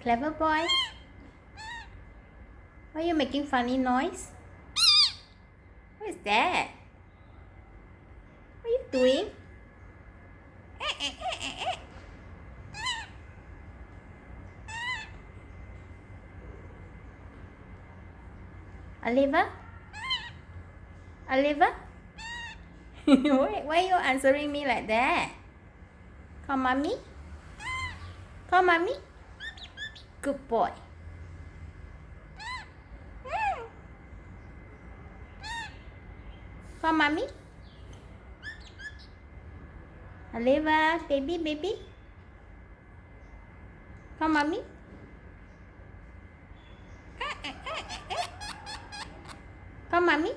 Clever boy. Why are you making funny noise? What is that? What are you doing? Oliver? Oliver? Why are you answering me like that? Call mommy? Call mommy? Good boy. Call mommy? Oliver, baby? Call mommy? Call mommy?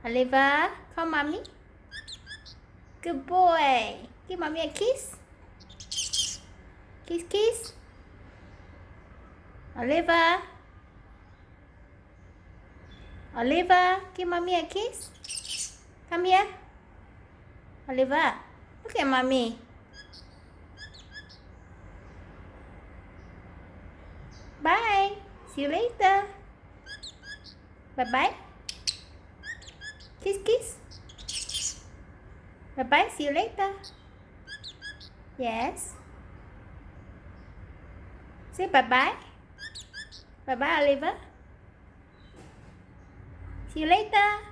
Oliver, call mommy? Good boy. Give mommy a kiss. Kiss. Oliver, give mommy a kiss. Come here. Oliver, look at mommy. Bye. See you later. Bye-bye. Kiss. Bye-bye. See you later. Yes. Say bye-bye. Bye-bye, Oliver. See you later.